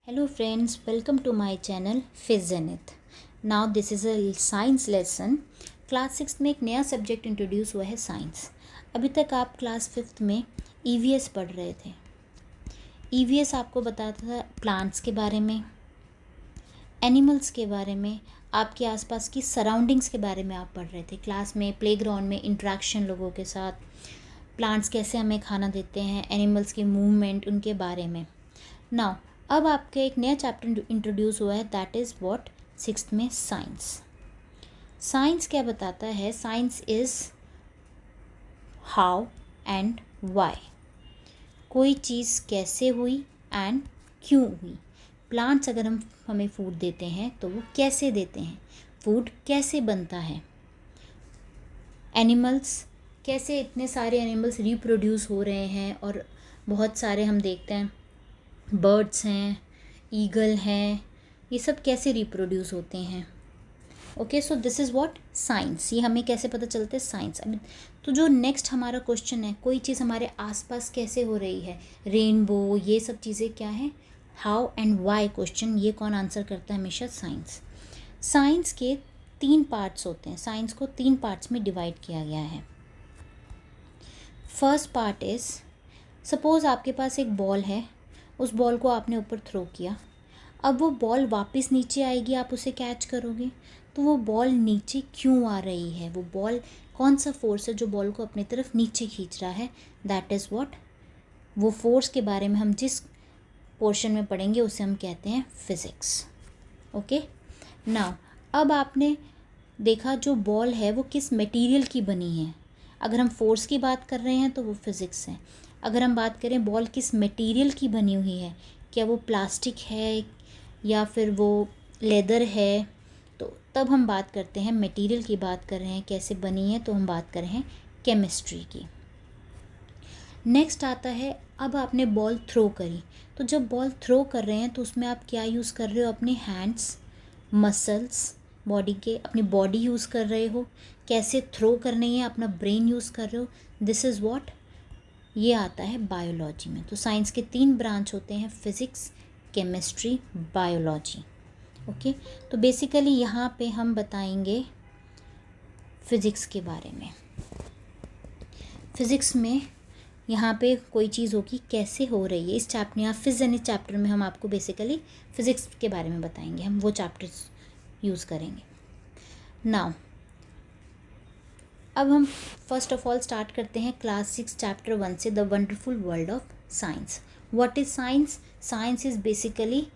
Hello friends, welcome to my channel Zenith. Now this is a science lesson. Class 6 में एक नया subject introduce हुआ है science. अभी तक आप क्लास 5 में EVS पढ़ रहे थे. EVS आपको बताता था प्लांट्स के बारे में, एनिमल्स के बारे में, आपके आसपास की सराउंडिंग्स के बारे में आप पढ़ रहे थे. क्लास में प्लेग्राउंड में इंट्रैक्शन लोगों के साथ, प्लांट्स कैसे हमें खाना देते हैं, एनिमल्स के मूवमेंट, उनके बारे में. नाउ अब आपके एक नया चैप्टर इंट्रोड्यूस हुआ है, दैट इज़ व्हाट 6th में साइंस. साइंस क्या बताता है? Science is how and why. कोई चीज़ कैसे हुई एंड क्यों हुई. प्लांट्स अगर हमें फूड देते हैं तो वो कैसे देते हैं, फूड कैसे बनता है. एनिमल्स कैसे, इतने सारे एनिमल्स रिप्रोड्यूस हो रहे हैं और बहुत सारे हम देखते हैं बर्ड्स हैं, ईगल हैं, ये सब कैसे रिप्रोड्यूस होते हैं. Okay, so this is what science. ये हमें कैसे पता चलता है? साइंस. अभी तो जो नेक्स्ट हमारा क्वेश्चन है, कोई चीज़ हमारे आसपास कैसे हो रही है, रेनबो, ये सब चीज़ें क्या है, हाउ एंड वाई क्वेश्चन, ये कौन आंसर करता है? हमेशा साइंस. साइंस के 3 पार्ट्स होते हैं. साइंस को 3 पार्ट्स में डिवाइड किया गया है. फर्स्ट पार्ट इज़, सपोज़ आपके पास एक बॉल है, उस बॉल को आपने ऊपर थ्रो किया. अब वो बॉल वापस नीचे आएगी, आप उसे कैच करोगे. तो वो बॉल नीचे क्यों आ रही है, वो बॉल, कौन सा फोर्स है जो बॉल को अपनी तरफ नीचे खींच रहा है, दैट इज़ व्हाट, वो फोर्स के बारे में हम जिस पोर्शन में पढ़ेंगे उसे हम कहते हैं फिज़िक्स. ओके, नाउ अब आपने देखा जो बॉल है वो किस मटेरियल की बनी है. अगर हम फोर्स की बात कर रहे हैं तो वो फिज़िक्स है. अगर हम बात करें बॉल किस मटेरियल की बनी हुई है, क्या वो प्लास्टिक है या फिर वो लेदर है, तो तब हम बात करते हैं, मटेरियल की बात कर रहे हैं, कैसे बनी है, तो हम बात कर रहे हैं केमिस्ट्री की. नेक्स्ट आता है, अब आपने बॉल थ्रो करी. तो जब बॉल थ्रो कर रहे हैं तो उसमें आप क्या यूज़ कर रहे हो? अपने हैंड्स, मसल्स, बॉडी के, अपनी बॉडी यूज़ कर रहे हो. कैसे थ्रो करनी है, अपना ब्रेन यूज़ कर रहे हो. दिस इज़ व्हाट, ये आता है बायोलॉजी में. तो साइंस के 3 ब्रांच होते हैं, फिज़िक्स, केमिस्ट्री, बायोलॉजी. ओके, तो बेसिकली यहाँ पे हम बताएंगे फिज़िक्स के बारे में. फिज़िक्स में यहाँ पे कोई चीज़ होगी, कैसे हो रही है. इस चैप्टर या फिज़ चैप्टर में हम आपको बेसिकली फ़िज़िक्स के बारे में बताएंगे, हम वो चैप्टर्स यूज़ करेंगे. नाउ अब हम फर्स्ट ऑफ ऑल स्टार्ट करते हैं क्लास 6 चैप्टर 1 से, the wonderful world of science. What is science? Science is basically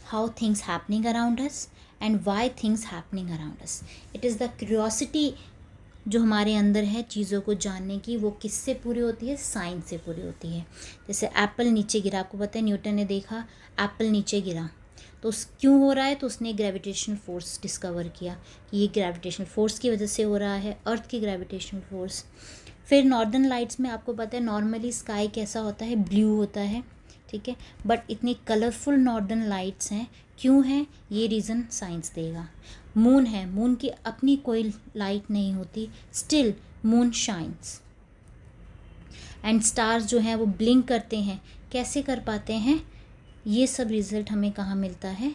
how things happening around us and why things happening around us. It is the curiosity जो हमारे अंदर है चीज़ों को जानने की, वो किससे पूरी होती है? साइंस से पूरी होती है. जैसे एप्पल नीचे गिरा, आपको पता है न्यूटन ने देखा एप्पल नीचे गिरा, तो क्यों हो रहा है? तो उसने ग्रेविटेशनल फोर्स डिस्कवर किया कि ये ग्रेविटेशनल फोर्स की वजह से हो रहा है, अर्थ की ग्रेविटेशनल फोर्स. फिर नॉर्दर्न लाइट्स में आपको पता है नॉर्मली स्काई कैसा होता है? ब्लू होता है, ठीक है, बट इतनी कलरफुल नॉर्दर्न लाइट्स हैं, क्यों हैं? ये रीज़न साइंस देगा. मून है, मून की अपनी कोई लाइट नहीं होती, still moon shines. And stars जो हैं वो ब्लिंक करते हैं, कैसे कर पाते हैं? ये सब रिज़ल्ट हमें कहाँ मिलता है?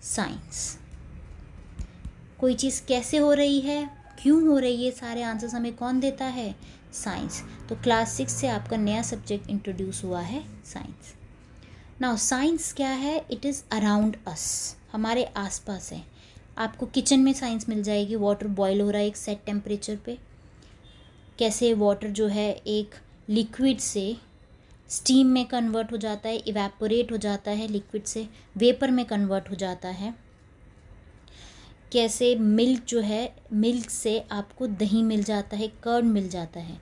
साइंस. कोई चीज़ कैसे हो रही है, क्यों हो रही है, सारे आंसर्स हमें कौन देता है? साइंस. तो क्लास 6 से आपका नया सब्जेक्ट इंट्रोड्यूस हुआ है साइंस. नाउ साइंस क्या है? इट इज़ अराउंड अस, हमारे आसपास है. आपको किचन में साइंस मिल जाएगी. वाटर बॉयल हो रहा है एक सेट टेम्परेचर पे, कैसे वाटर जो है एक लिक्विड से स्टीम में कन्वर्ट हो जाता है, इवेपोरेट हो जाता है, लिक्विड से वेपर में कन्वर्ट हो जाता है. कैसे मिल्क जो है, मिल्क से आपको दही मिल जाता है, कर्ड मिल जाता है.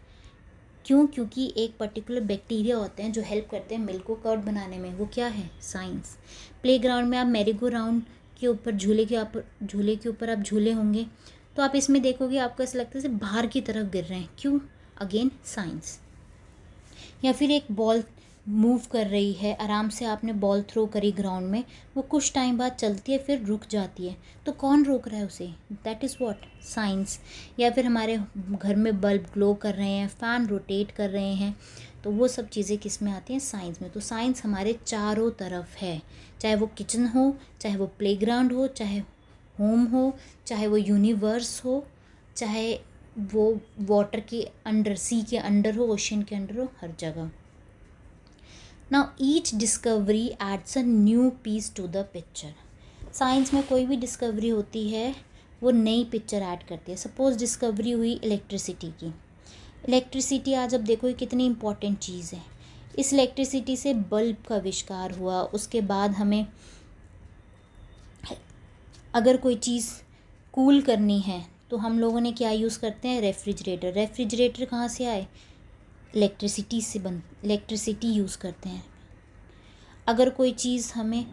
क्यों? क्योंकि एक पर्टिकुलर बैक्टीरिया होते हैं जो हेल्प करते हैं मिल्क को कर्ड बनाने में. वो क्या है? साइंस. प्लेग्राउंड में आप मैरीगो राउंड के ऊपर, झूले के ऊपर आप झूले होंगे, तो आप इसमें देखोगे आपको ऐसा लगता है जैसे बाहर की तरफ गिर रहे हैं. क्यों? Again science. या फिर एक बॉल मूव कर रही है, आराम से आपने बॉल थ्रो करी ग्राउंड में, वो कुछ टाइम बाद चलती है, फिर रुक जाती है, तो कौन रोक रहा है उसे? That is what, science. या फिर हमारे घर में बल्ब ग्लो कर रहे हैं, फ़ैन रोटेट कर रहे हैं, तो तो वो सब चीज़ें किस में आती हैं, साइंस में। तो साइंस हमारे चारों तरफ है, चाहे वो किचन हो, चाहे वो प्लेग्राउंड हो, चाहे होम हो, चाहे वो यूनिवर्स हो, चाहे वो वाटर के अंडर, सी के अंडर हो, ओशन के अंडर हो, हर जगह। Now each discovery adds a new piece to the picture. Science में कोई भी डिस्कवरी होती है वो नई पिक्चर ऐड करती है। सपोज़ डिस्कवरी हुई इलेक्ट्रिसिटी की। इलेक्ट्रिसिटी आज अब देखो ये कितनी इम्पॉर्टेंट चीज़ है। इस इलेक्ट्रिसिटी से बल्ब का आविष्कार हुआ। उसके बाद हमें अगर कोई चीज़ कूल करनी है तो हम लोगों ने क्या यूज़ करते हैं, रेफ्रिजरेटर। रेफ्रिजरेटर कहाँ से आए, इलेक्ट्रिसिटी यूज़ करते हैं। अगर कोई चीज़ हमें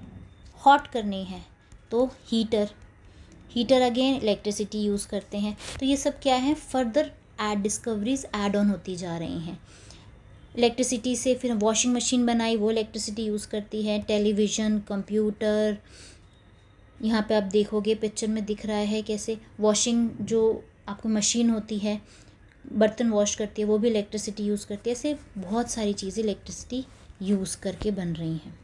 हॉट करनी है तो हीटर अगेन इलेक्ट्रिसिटी यूज़ करते हैं। तो ये सब क्या है, फर्दर डिस्कवरीज ऐड ऑन होती जा रही हैं। इलेक्ट्रिसिटी से फिर वॉशिंग मशीन बनाई, वो इलेक्ट्रिसिटी यूज़ करती है। टेलीविज़न, कंप्यूटर, यहाँ पे आप देखोगे पिक्चर में दिख रहा है कैसे वॉशिंग, जो आपको मशीन होती है बर्तन वॉश करती है, वो भी इलेक्ट्रिसिटी यूज़ करती है। ऐसे बहुत सारी चीज़ें इलेक्ट्रिसिटी यूज़ करके बन रही हैं।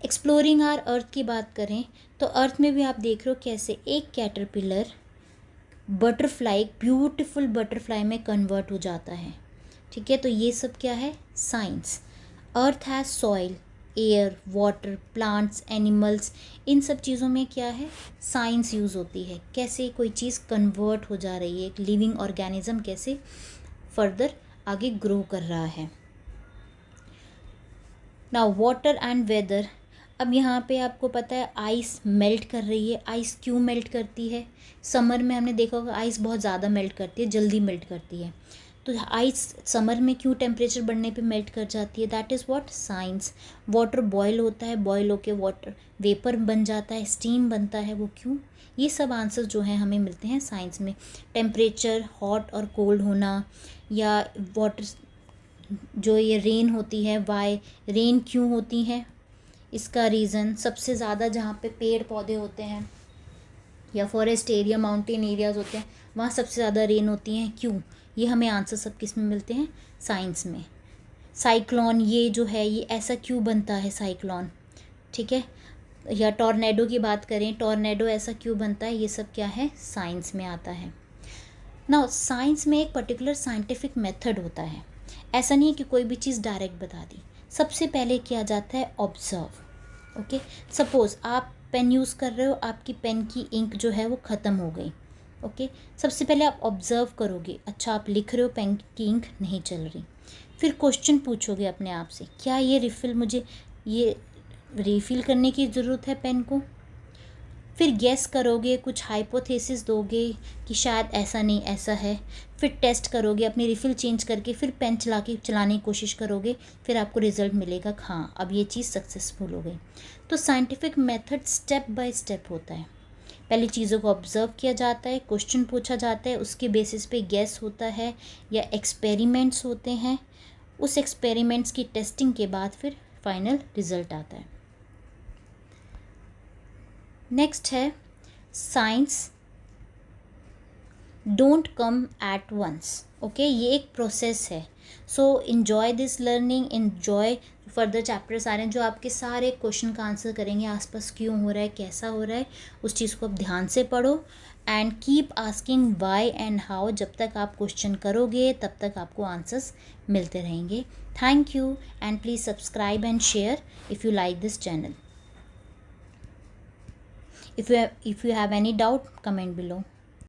एक्सप्लोरिंग आवर अर्थ की बात करें तो अर्थ में भी आप देख रहे हो कैसे एक कैटरपिलर बटरफ्लाई, ब्यूटीफुल बटरफ्लाई में कन्वर्ट हो जाता है। ठीक है, तो ये सब क्या है, science. Earth has soil, air, water, plants, animals, इन सब चीज़ों में क्या है, साइंस यूज़ होती है। कैसे कोई चीज़ कन्वर्ट हो जा रही है, एक लिविंग ऑर्गेनिज्म कैसे फर्दर आगे ग्रो कर रहा है। Now water and weather. अब यहाँ पे आपको पता है आइस मेल्ट कर रही है। आइस क्यों मेल्ट करती है, समर में हमने देखा होगा आइस बहुत ज़्यादा मेल्ट करती है, जल्दी मेल्ट करती है। तो आइस समर में क्यों टेम्परेचर बढ़ने पे मेल्ट कर जाती है, that is what, science. Water boil होता है, बॉयल होके वाटर वेपर बन जाता है, स्टीम बनता है, वो क्यों, ये सब आंसर जो हैं हमें मिलते हैं साइंस में। टेम्परेचर हॉट और कोल्ड होना, या वाटर जो ये रेन होती है, वाई रेन क्यों होती है, इसका रीज़न सबसे ज़्यादा जहाँ पे पेड़ पौधे होते हैं या फॉरेस्ट एरिया, माउंटेन एरियाज़ होते हैं, वहाँ सबसे ज़्यादा रेन होती हैं, क्यों, ये हमें आंसर सब किस में मिलते हैं, साइंस में। साइक्लोन ये जो है ये ऐसा क्यों बनता है साइक्लोन, ठीक है, या टॉर्नेडो की बात करें, टॉर्नेडो ऐसा क्यों बनता है, ये सब क्या है, साइंस में आता है। ना साइंस में एक पर्टिकुलर साइंटिफिक मेथड होता है। ऐसा नहीं है कि कोई भी चीज़ डायरेक्ट बता दी। सबसे पहले किया जाता है ऑब्ज़र्व। ओके, सपोज़ आप पेन यूज़ कर रहे हो, आपकी पेन की इंक जो है वो ख़त्म हो गई। ओके, सबसे पहले आप ऑब्ज़र्व करोगे, अच्छा आप लिख रहे हो, पेन की इंक नहीं चल रही। फिर क्वेश्चन पूछोगे अपने आप से, क्या ये मुझे ये रिफ़िल करने की ज़रूरत है पेन को। फिर गेस करोगे, कुछ हाइपोथेसिस दोगे कि शायद ऐसा नहीं ऐसा है। फिर टेस्ट करोगे, अपनी रिफ़िल चेंज करके फिर पेन चलाने की कोशिश करोगे, फिर आपको रिज़ल्ट मिलेगा, हाँ अब ये चीज़ सक्सेसफुल हो गई। तो scientific method step by step होता है। पहले चीज़ों को ऑब्ज़र्व किया जाता है, क्वेश्चन पूछा जाता है, उसके बेसिस पे गेस होता है या एक्सपेरिमेंट्स होते हैं। उस एक्सपेरिमेंट्स की टेस्टिंग के बाद फिर फाइनल रिज़ल्ट आता है। नेक्स्ट है science don't come at once. Okay, ये एक प्रोसेस है। So enjoy this learning, enjoy further chapters आ रहे हैं जो आपके सारे क्वेश्चन का आंसर करेंगे। आसपास क्यों हो रहा है, कैसा हो रहा है, उस चीज़ को आप ध्यान से पढ़ो and keep asking why and how. जब तक आप क्वेश्चन करोगे तब तक आपको आंसर्स मिलते रहेंगे। Thank you and please subscribe and share if you like this channel. If you have any doubt, comment below.